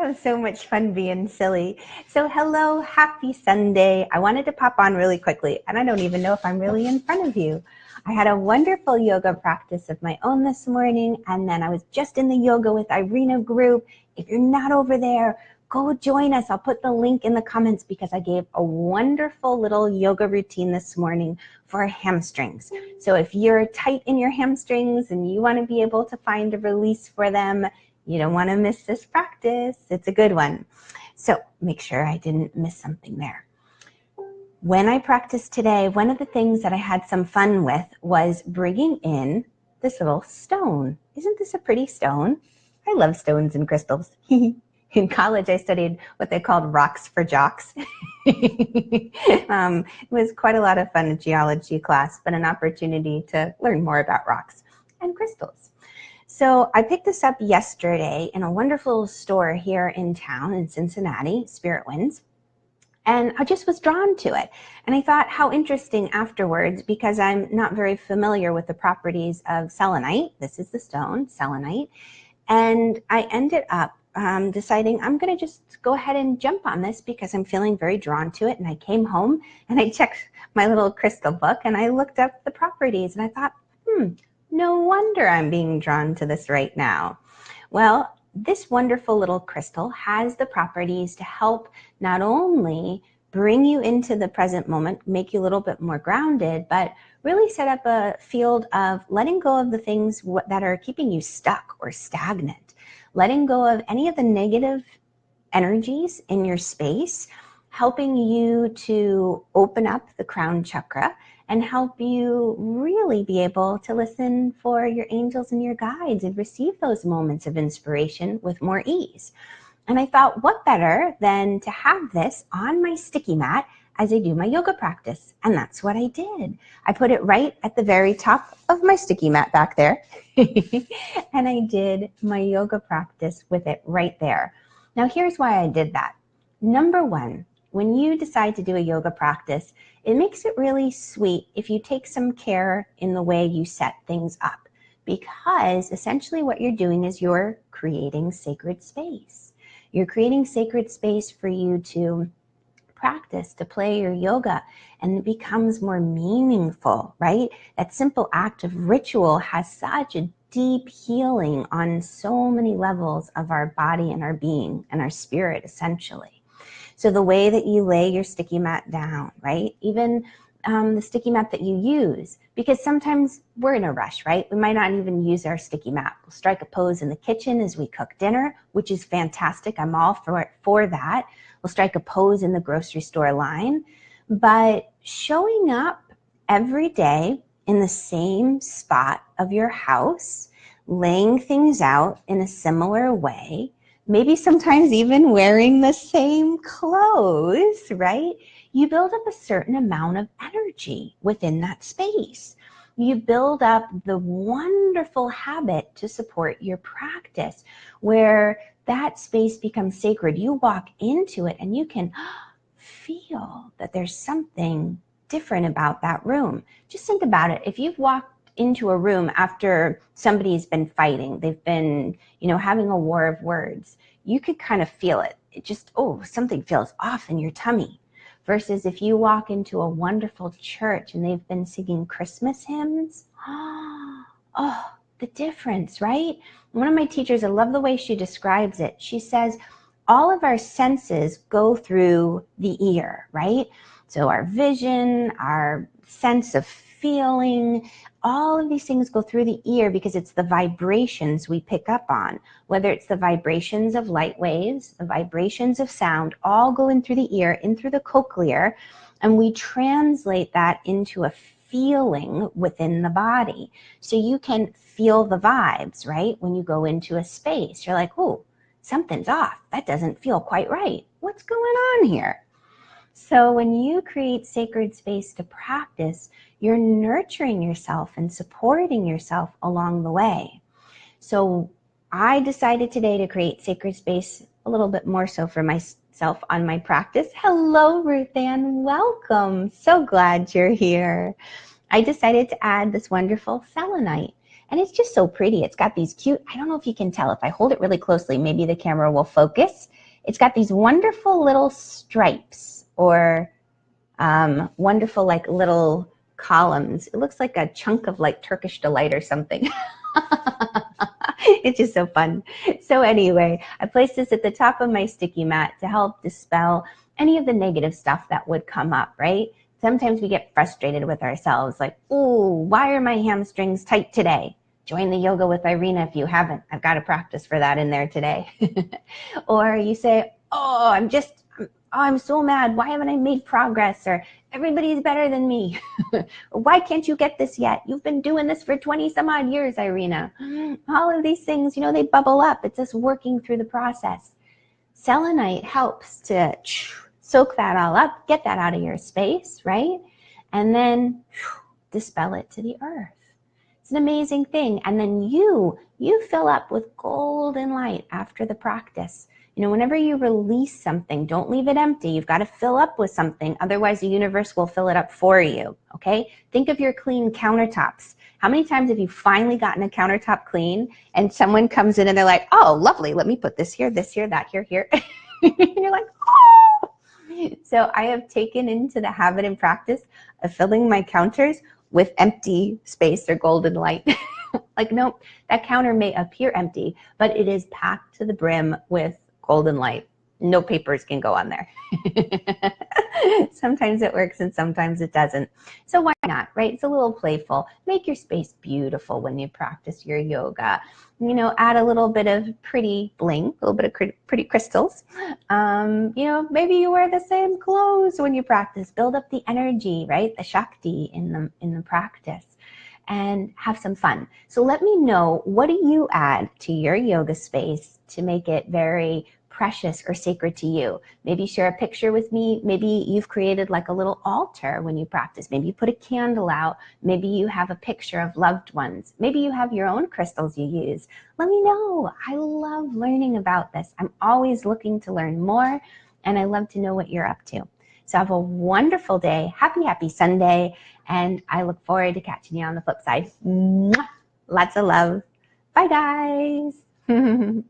have so much fun being silly. So hello, happy Sunday. I wanted to pop on really quickly, and I don't even know if I'm really in front of you. I had a wonderful yoga practice of my own this morning, and then I was just in the Yoga with Irena group. If you're not over there, go join us. I'll put the link in the comments because I gave a wonderful little yoga routine this morning for hamstrings. So if you're tight in your hamstrings and you want to be able to find a release for them, you don't want to miss this practice. It's a good one. So make sure I didn't miss something there. When I practiced today, one of the things that I had some fun with was bringing in this little stone. Isn't this a pretty stone? I love stones and crystals. In college, I studied what they called rocks for jocks. It was quite a lot of fun in geology class, but an opportunity to learn more about rocks and crystals. So I picked this up yesterday in a wonderful store here in town in Cincinnati, Spirit Winds. And I just was drawn to it. And I thought how interesting afterwards, because I'm not very familiar with the properties of selenite. This is the stone, selenite. And I ended up deciding I'm going to just go ahead and jump on this because I'm feeling very drawn to it. And I came home and I checked my little crystal book and I looked up the properties and I thought, no wonder I'm being drawn to this right now. Well, this wonderful little crystal has the properties to help not only bring you into the present moment, make you a little bit more grounded, but really set up a field of letting go of the things that are keeping you stuck or stagnant, letting go of any of the negative energies in your space, helping you to open up the crown chakra and help you really be able to listen for your angels and your guides and receive those moments of inspiration with more ease. And I thought, what better than to have this on my sticky mat as I do my yoga practice? And that's what I did. I put it right at the very top of my sticky mat back there. And I did my yoga practice with it right there. Now, here's why I did that. Number one, when you decide to do a yoga practice, it makes it really sweet if you take some care in the way you set things up, because essentially what you're doing is you're creating sacred space. You're creating sacred space for you to practice, to play your yoga, and it becomes more meaningful, right? That simple act of ritual has such a deep healing on so many levels of our body and our being and our spirit, essentially. So the way that you lay your sticky mat down, right? Even the sticky mat that you use, because sometimes we're in a rush, right? We might not even use our sticky mat. We'll strike a pose in the kitchen as we cook dinner, which is fantastic. I'm all for that. We'll strike a pose in the grocery store line. But showing up every day in the same spot of your house, laying things out in a similar way, maybe sometimes even wearing the same clothes, right? You build up a certain amount of energy within that space. You build up the wonderful habit to support your practice where that space becomes sacred. You walk into it and you can feel that there's something different about that room. Just think about it. If you've walked into a room after somebody's been fighting, they've been, having a war of words, you could kind of feel it. It just, something feels off in your tummy. Versus if you walk into a wonderful church and they've been singing Christmas hymns, the difference, right? One of my teachers, I love the way she describes it. She says, all of our senses go through the ear, right? So our vision, our sense of feeling, all of these things go through the ear because it's the vibrations we pick up on, whether it's the vibrations of light waves, the vibrations of sound, all go in through the ear, in through the cochlear, and we translate that into a feeling within the body. So you can feel the vibes, right? When you go into a space, you're like, something's off. That doesn't feel quite right. What's going on here? So when you create sacred space to practice, you're nurturing yourself and supporting yourself along the way. So I decided today to create sacred space a little bit more so for myself on my practice. Hello, Ruth Ann. Welcome. So glad you're here. I decided to add this wonderful selenite. And it's just so pretty. It's got these cute, I don't know if you can tell, if I hold it really closely, maybe the camera will focus. it's got these wonderful little stripes or wonderful like little columns. It looks like a chunk of like Turkish delight or something. It's just so fun. So anyway, I placed this at the top of my sticky mat to help dispel any of the negative stuff that would come up, right? Sometimes we get frustrated with ourselves, like, ooh, why are my hamstrings tight today? Join the yoga with Irena if you haven't. I've got to practice for that in there today. Or you say, oh, I'm so mad. Why haven't I made progress? Or everybody's better than me. Or why can't you get this yet? You've been doing this for 20 some odd years, Irena. All of these things, you know, they bubble up. It's just working through the process. Selenite helps to soak that all up, get that out of your space, right? And then dispel it to the earth. It's an amazing thing. And then you fill up with golden light after the practice. You know, whenever you release something, don't leave it empty. You've got to fill up with something. Otherwise, the universe will fill it up for you, okay? Think of your clean countertops. How many times have you finally gotten a countertop clean and someone comes in and they're like, oh, lovely, let me put this here, that here. And you're like, oh! So I have taken into the habit and practice of filling my counters with empty space or golden light. Like, nope, that counter may appear empty, but it is packed to the brim with golden light. No papers can go on there. Sometimes it works and sometimes it doesn't. So why not, right? It's a little playful. Make your space beautiful when you practice your yoga. You know, add a little bit of pretty bling, a little bit of pretty crystals. You know, maybe you wear the same clothes when you practice. Build up the energy, right? The Shakti in the practice. And have some fun. So let me know, what do you add to your yoga space to make it very precious or sacred to you? Maybe share a picture with me. Maybe you've created like a little altar when you practice. Maybe you put a candle out. Maybe you have a picture of loved ones. Maybe you have your own crystals you use. Let me know. I love learning about this. I'm always looking to learn more, and I love to know what you're up to. So have a wonderful day. Happy Sunday. And I look forward to catching you on the flip side. Mwah! Lots of love. Bye, guys.